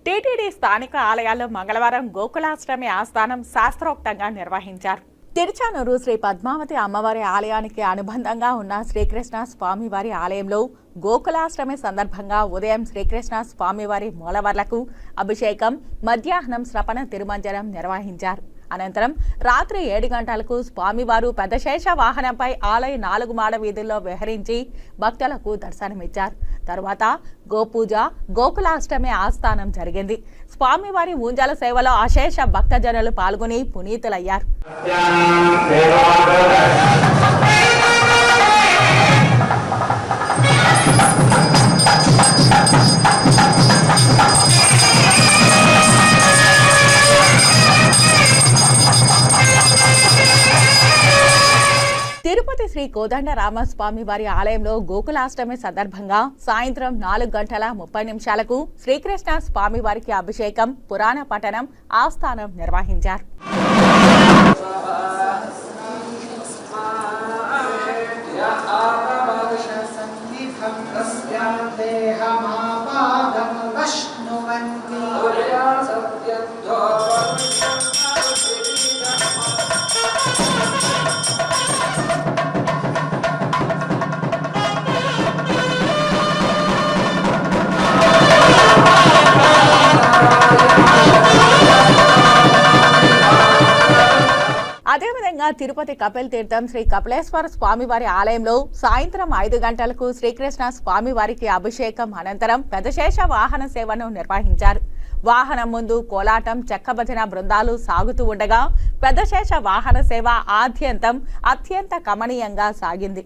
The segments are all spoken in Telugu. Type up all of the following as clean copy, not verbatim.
టీటీడీ స్థానిక ఆలయాల్లో మంగళవారం గోకులాష్టమి ఆస్థానం శాస్త్రోక్తంగా నిర్వహించారు. తిరుచానూరు శ్రీ పద్మావతి అమ్మవారి ఆలయానికి అనుబంధంగా ఉన్న శ్రీకృష్ణ స్వామివారి ఆలయంలో గోకులాష్టమి సందర్భంగా ఉదయం శ్రీకృష్ణ స్వామివారి మూలవర్లకు అభిషేకం, మధ్యాహ్నం శ్రపణ తిరుమంజనం నిర్వహించారు. అనంతరం రాత్రి 7 గంటలకు స్వామివారు పెద్దశేష వాహనంపై ఆలయ 4 మాడ వీధుల్లో విహరించి భక్తులకు దర్శనమిచ్చారు. తరువాత గోపూజ, గోకులాష్టమి ఆస్థానం జరిగింది. స్వామివారి ఊంజల సేవలో అశేష భక్తజనులు పాల్గొని పునీతులయ్యారు. తిరుపతి శ్రీ కోదండరామస్వామి వారి ఆలయంలో గోకులాష్టమి సందర్భంగా సాయంత్రం 4:30 శ్రీకృష్ణ స్వామి వారికి అభిషేకం, పురాణ పఠనం, ఆస్థానం నిర్వహించారు. అదేవిధంగా తిరుపతి కపిల్ తీర్థం శ్రీ కపిలేశ్వర స్వామివారి ఆలయంలో సాయంత్రం 5 గంటలకు శ్రీకృష్ణ స్వామివారికి అభిషేకం అనంతరం పెద్దశేష వాహన సేవను నిర్వహించారు. వాహనం ముందు కోలాటం, చెక్కభజన బృందాలు సాగుతూ ఉండగా పెద్దశేష వాహన సేవ ఆద్యంతం అత్యంత కమనీయంగా సాగింది.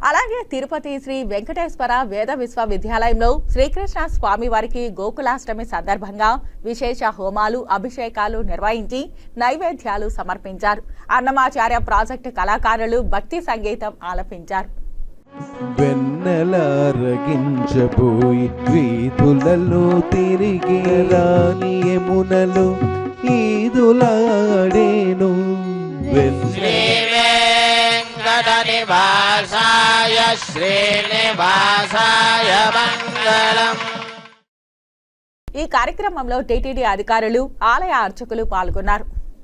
అలాగే తిరుపతి శ్రీ వెంకటేశ్వర వేద విశ్వవిద్యాలయంలో శ్రీకృష్ణ స్వామి వారికి గోకులాష్టమి సందర్భంగా విశేష హోమాలు, అభిషేకాలు నిర్వహించి నైవేద్యాలు సమర్పించారు. అన్నమాచార్య ప్రాజెక్టు కళాకారులు భక్తి సంగీతం ఆలపించారు. వెన్నెలారగించబోయి వీధులలో తిరిగి రాని యమునలు ఈదులాడేను. నివాసాయ శ్రీనివాసాయ మంగళం. ఈ కార్యక్రమంలో టీటీడీ అధికారులు, ఆలయ అర్చకులు పాల్గొన్నారు.